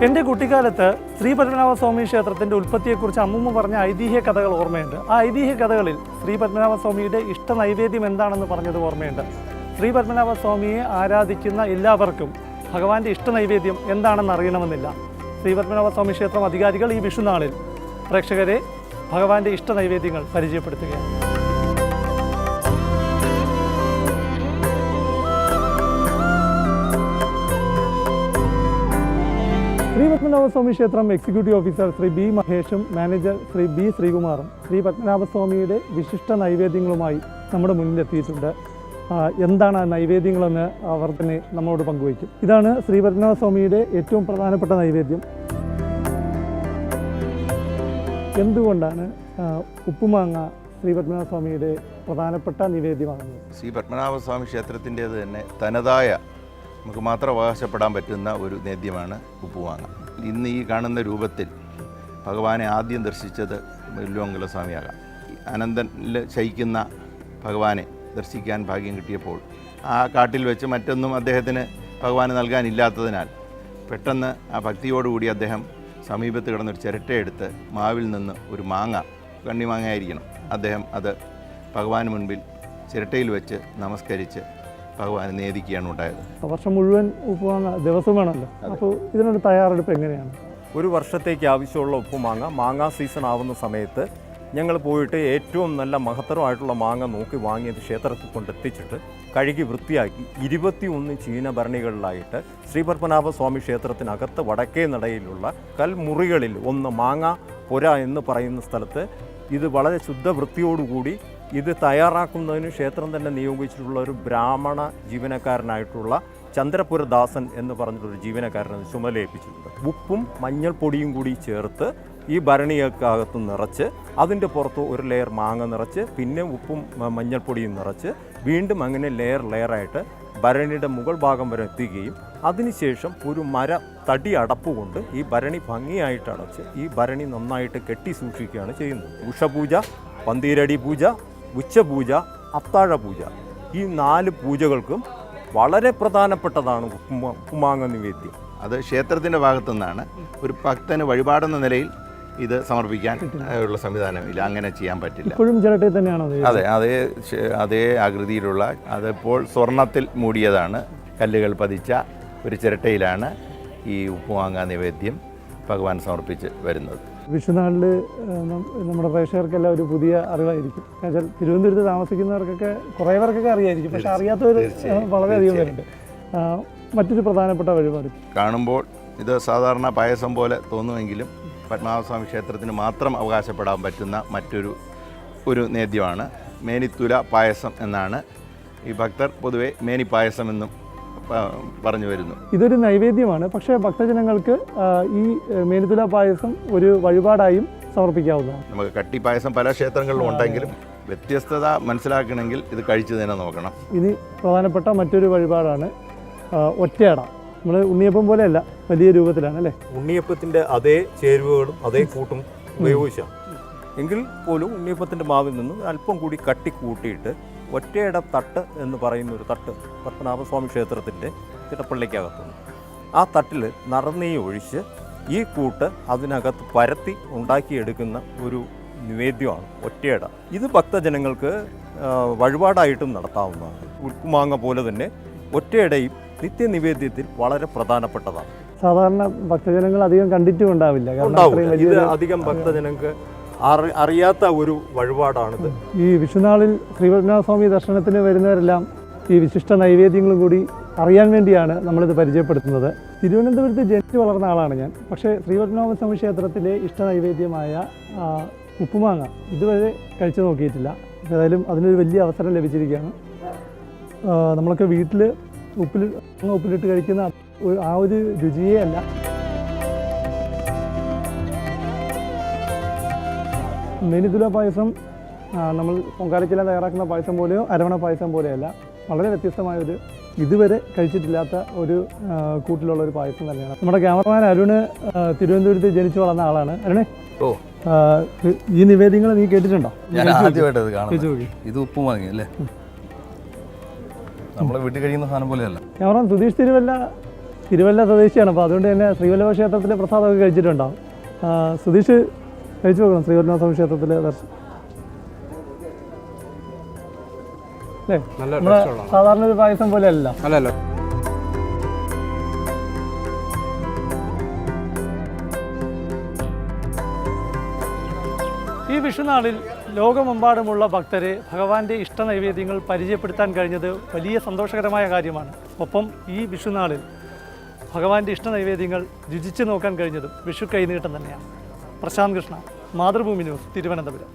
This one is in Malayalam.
എൻ്റെ കുട്ടിക്കാലത്ത് ശ്രീ പത്മനാഭസ്വാമി ക്ഷേത്രത്തിൻ്റെ ഉൽപ്പത്തിയെക്കുറിച്ച് അമ്മൂമ്മ പറഞ്ഞ ഐതിഹ്യ കഥകൾ ഓർമ്മയുണ്ട്. ആ ഐതിഹ്യ കഥകളിൽ ശ്രീ പത്മനാഭസ്വാമിയുടെ ഇഷ്ട നൈവേദ്യം എന്താണെന്ന് പറഞ്ഞത് ഓർമ്മയുണ്ട്. ശ്രീ പത്മനാഭസ്വാമിയെ ആരാധിക്കുന്ന എല്ലാവർക്കും ഭഗവാന്റെ ഇഷ്ട നൈവേദ്യം എന്താണെന്ന് അറിയണമെന്നില്ല. ശ്രീ പത്മനാഭസ്വാമി ക്ഷേത്രം അധികാരികൾ ഈ വിഷുനാളിൽ പ്രേക്ഷകരെ ഭഗവാന്റെ ഇഷ്ട നൈവേദ്യങ്ങൾ പരിചയപ്പെടുത്തുകയാണ്. ശ്രീ പത്മനാഭസ്വാമി ക്ഷേത്രം എക്സിക്യൂട്ടീവ് ഓഫീസർ ശ്രീ ബി മഹേഷും മാനേജർ ശ്രീ ബി ശ്രീകുമാറും ശ്രീ പത്മനാഭസ്വാമിയുടെ വിശിഷ്ട നൈവേദ്യങ്ങളുമായി നമ്മുടെ മുന്നിലെത്തിയിട്ടുണ്ട്. എന്താണ് ആ നൈവേദ്യങ്ങളെന്ന് അവർ തന്നെ നമ്മളോട് പങ്കുവയ്ക്കും. ഇതാണ് ശ്രീ പത്മനാഭസ്വാമിയുടെ ഏറ്റവും പ്രധാനപ്പെട്ട നൈവേദ്യം. എന്തുകൊണ്ടാണ് ഉപ്പുമാങ്ങ ശ്രീ പത്മനാഭസ്വാമിയുടെ പ്രധാനപ്പെട്ട നിവേദ്യമാകുന്നത്? ശ്രീ പത്മനാഭസ്വാമി ക്ഷേത്രത്തിൻ്റേത് തന്നെ തനതായ നമുക്ക് മാത്രം അവകാശപ്പെടാൻ പറ്റുന്ന ഒരു നേദ്യമാണ് ഉപ്പുമാങ്ങ. ഇന്ന് ഈ കാണുന്ന രൂപത്തിൽ ഭഗവാനെ ആദ്യം ദർശിച്ചത് മുല്ലമംഗല സ്വാമിയാകാം. അനന്തനിൽ ശയിക്കുന്ന ഭഗവാനെ ദർശിക്കാൻ ഭാഗ്യം കിട്ടിയപ്പോൾ ആ കാട്ടിൽ വെച്ച് മറ്റൊന്നും അദ്ദേഹത്തിന് ഭഗവാന് നൽകാനില്ലാത്തതിനാൽ പെട്ടെന്ന് ആ ഭക്തിയോടുകൂടി അദ്ദേഹം സമീപത്ത് കിടന്നൊരു ചിരട്ടയെടുത്ത് മാവിൽ നിന്ന് ഒരു മാങ്ങ, കണ്ണിമാങ്ങയായിരിക്കണം, അദ്ദേഹം അത് ഭഗവാന് മുൻപിൽ ചിരട്ടയിൽ വെച്ച് നമസ്കരിച്ച് ഭഗവാന് നേദിക്കുകയാണ് ഉണ്ടായത്. വർഷം മുഴുവൻ ഉപ്പുമാങ്ങ ദിവസം വേണമല്ലോ, അപ്പോൾ ഇതിനൊരു തയ്യാറെടുപ്പ് എങ്ങനെയാണ്? ഒരു വർഷത്തേക്ക് ആവശ്യമുള്ള ഉപ്പുമാങ്ങ മാങ്ങാ സീസൺ ആവുന്ന സമയത്ത് ഞങ്ങൾ പോയിട്ട് ഏറ്റവും നല്ല മഹത്തരമായിട്ടുള്ള മാങ്ങ നോക്കി വാങ്ങിയത് ക്ഷേത്രത്തിൽ കൊണ്ടെത്തിച്ചിട്ട് കഴുകി വൃത്തിയാക്കി 21 ചീനഭരണികളിലായിട്ട് ശ്രീ പത്മനാഭസ്വാമി ക്ഷേത്രത്തിനകത്ത് വടക്കേ നടയിലുള്ള കൽമുറികളിൽ ഒന്ന് മാങ്ങ പുര എന്ന് പറയുന്ന സ്ഥലത്ത് ഇത് വളരെ ശുദ്ധവൃത്തിയോടുകൂടി ഇത് തയ്യാറാക്കുന്നതിന് ക്ഷേത്രം തന്നെ നിയോഗിച്ചിട്ടുള്ള ഒരു ബ്രാഹ്മണ ജീവനക്കാരനായിട്ടുള്ള ചന്ദ്രപുരദാസൻ എന്ന് പറഞ്ഞിട്ടൊരു ജീവനക്കാരനെ ചുമതലയേൽപ്പിച്ചിട്ടുണ്ട്. ഉപ്പും മഞ്ഞൾപ്പൊടിയും കൂടി ചേർത്ത് ഈ ഭരണിയൊക്കകത്ത് നിറച്ച് അതിൻ്റെ പുറത്ത് ഒരു ലെയർ മാങ്ങ നിറച്ച് പിന്നെ ഉപ്പും മഞ്ഞൾപ്പൊടിയും നിറച്ച് വീണ്ടും അങ്ങനെ ലെയറായിട്ട് ഭരണിയുടെ മുകൾ ഭാഗം വരെ എത്തിക്കുകയും അതിനുശേഷം ഒരു തടി അടപ്പ് കൊണ്ട് ഈ ഭരണി ഭംഗിയായിട്ട് അടച്ച് ഈ ഭരണി നന്നായിട്ട് കെട്ടി സൂക്ഷിക്കുകയാണ് ചെയ്യുന്നത്. ഉഷപൂജ, പന്തീരടി പൂജ, ഉച്ചപൂജ, അത്താഴ പൂജ, ഈ 4 പൂജകൾക്കും വളരെ പ്രധാനപ്പെട്ടതാണ് ഉപ്പുമാങ്ങ നിവേദ്യം. അത് ക്ഷേത്രത്തിൻ്റെ ഭാഗത്തു നിന്നാണ്. ഒരു ഭക്തന് വഴിപാടെന്ന നിലയിൽ ഇത് സമർപ്പിക്കാൻ ഉള്ള സംവിധാനമില്ല, അങ്ങനെ ചെയ്യാൻ പറ്റില്ല. ഇപ്പോഴും ചിരട്ടയിൽ തന്നെയാണോ? അതെ, അതേ ആകൃതിയിലുള്ള, അതിപ്പോൾ സ്വർണത്തിൽ മൂടിയതാണ്, കല്ലുകൾ പതിച്ച ഒരു ചിരട്ടയിലാണ് ഈ ഉപ്പുമാങ്ങ നിവേദ്യം ഭഗവാൻ സമർപ്പിച്ച് വരുന്നത്. വിഷുനാളിൽ നമ്മുടെ പ്രേക്ഷകർക്കെല്ലാം ഒരു പുതിയ അറിവായിരിക്കും. എന്നുവെച്ചാൽ തിരുവനന്തപുരത്ത് താമസിക്കുന്നവർക്കൊക്കെ കുറേ പേർക്കൊക്കെ അറിയായിരിക്കും, പക്ഷെ അറിയാത്തവർ വളരെയധികം പേരുണ്ട്. മറ്റൊരു പ്രധാനപ്പെട്ട വഴിപാട് കാണുമ്പോൾ ഇത് സാധാരണ പായസം പോലെ തോന്നുമെങ്കിലും പത്മനാഭസ്വാമി ക്ഷേത്രത്തിന് മാത്രം അവകാശപ്പെടാൻ പറ്റുന്ന മറ്റൊരു നേദ്യമാണ് മേനിത്തുല പായസം എന്നാണ് ഈ ഭക്തർ പൊതുവെ മേനി പായസം എന്നും പറഞ്ഞു വരുന്നു. ഇതൊരു നൈവേദ്യമാണ്, പക്ഷേ ഭക്തജനങ്ങൾക്ക് ഈ മേനിത്തുല പായസം ഒരു വഴിപാടായും സമർപ്പിക്കാവുന്നതാണ്. നമുക്ക് കട്ടി പായസം പല ക്ഷേത്രങ്ങളിലും ഉണ്ടെങ്കിലും വ്യത്യസ്തത മനസ്സിലാക്കണമെങ്കിൽ ഇത് കഴിച്ചു തന്നെ നോക്കണം. ഇനി പ്രധാനപ്പെട്ട മറ്റൊരു വഴിപാടാണ് ഒറ്റയട. നമ്മൾ ഉണ്ണിയപ്പം പോലെയല്ല, വലിയ രൂപത്തിലാണ് അല്ലേ? ഉണ്ണിയപ്പത്തിൻ്റെ അതേ ചേരുവകളും അതേ കൂട്ടും ഉപയോഗിച്ചാണ് എങ്കിൽ പോലും ഉണ്ണിയപ്പത്തിൻ്റെ മാവിൽ നിന്ന് അല്പം കൂടി കട്ടി കൂട്ടിയിട്ട് ഒറ്റയട തട്ട് എന്ന് പറയുന്ന ഒരു തട്ട് പത്മനാഭസ്വാമി ക്ഷേത്രത്തിൻ്റെ തിടപ്പള്ളിക്കകത്തുണ്ട്. ആ തട്ടിൽ നിറനെയ്യ് ഒഴിച്ച് ഈ കൂട്ട് അതിനകത്ത് പരത്തി ഉണ്ടാക്കിയെടുക്കുന്ന ഒരു നിവേദ്യമാണ് ഒറ്റയട. ഇത് ഭക്തജനങ്ങൾക്ക് വഴിപാടായിട്ടും നടത്താവുന്നതാണ്. ഉപ്പുമാങ്ങ പോലെ തന്നെ ഒറ്റയടയും നിത്യനിവേദ്യത്തിൽ വളരെ പ്രധാനപ്പെട്ടതാണ്. സാധാരണ ഭക്തജനങ്ങൾ അധികം കണ്ടിട്ടും ഉണ്ടാവില്ല. ഇത് അധികം ഭക്തജനങ്ങൾക്ക് അറിയാത്ത ഒരു വഴിപാടാണിത്. ഈ വിഷുനാളിൽ ശ്രീ പത്മനാഭസ്വാമി ദർശനത്തിന് വരുന്നവരെല്ലാം ഈ വിശിഷ്ട നൈവേദ്യങ്ങളും കൂടി അറിയാൻ വേണ്ടിയാണ് നമ്മളിത് പരിചയപ്പെടുത്തുന്നത്. തിരുവനന്തപുരത്ത് ജനിച്ചു വളർന്ന ആളാണ് ഞാൻ. പക്ഷേ ശ്രീ പത്മനാഭസ്വാമി ക്ഷേത്രത്തിലെ ഇഷ്ട നൈവേദ്യമായ ഉപ്പുമാങ്ങ ഇതുവരെ കഴിച്ചു നോക്കിയിട്ടില്ല. ഏതായാലും അതിനൊരു വലിയ അവസരം ലഭിച്ചിരിക്കുകയാണ്. നമ്മളൊക്കെ വീട്ടിൽ ഉപ്പിലിട്ട് കഴിക്കുന്ന ആ ഒരു രുചിയേ അല്ല. മേനിത്തുല പായസം നമ്മൾ പൊങ്കാലയ്ക്കെല്ലാം തയ്യാറാക്കുന്ന പായസം പോലെയോ അരവണ പായസം പോലെയല്ല, വളരെ വ്യത്യസ്തമായൊരു, ഇതുവരെ കഴിച്ചിട്ടില്ലാത്ത ഒരു കൂട്ടിലുള്ള ഒരു പായസം തന്നെയാണ്. നമ്മുടെ ക്യാമറമാൻ അരുണ് തിരുവനന്തപുരത്ത് ജനിച്ചു വളർന്ന ആളാണ്. അരുണേ, ഈ നിവേദ്യങ്ങൾ നീ കേട്ടിട്ടുണ്ടോ? ഇത് ഉപ്പുമാങ്ങ അല്ലേ? നമ്മളെ വീട്ടിൽ കഴിയുന്ന സാധനം പോലെയല്ല. ക്യാമറമാൻ സുധീഷ് തിരുവല്ല തിരുവല്ല സ്വദേശിയാണ്, അപ്പോൾ അതുകൊണ്ട് തന്നെ ശ്രീവല്ലഭ ക്ഷേത്രത്തിലെ പ്രസാദമൊക്കെ കഴിച്ചിട്ടുണ്ടാവും. സുധീഷ് കഴിച്ചു നോക്കണം ശ്രീവല്ലഭ സ്വാമി ക്ഷേത്രത്തിലെ ദർശനം അല്ലേ? നമ്മുടെ സാധാരണ ഒരു പായസം പോലെ അല്ല. അല്ലല്ലോ. ഈ വിഷുനാളിൽ ലോകമെമ്പാടുമുള്ള ഭക്തരെ ഭഗവാന്റെ ഇഷ്ടനൈവേദ്യങ്ങൾ പരിചയപ്പെടുത്താൻ കഴിഞ്ഞത് വലിയ സന്തോഷകരമായ കാര്യമാണ്. ഒപ്പം ഈ വിഷുനാളിൽ ഭഗവാന്റെ ഇഷ്ടനൈവേദ്യങ്ങൾ രുചിച്ച് നോക്കാൻ കഴിഞ്ഞതും വിഷു കൈനീട്ടം തന്നെയാണ്. പ്രശാന്ത് കൃഷ്ണ, മാതൃഭൂമി ന്യൂസ്, തിരുവനന്തപുരം.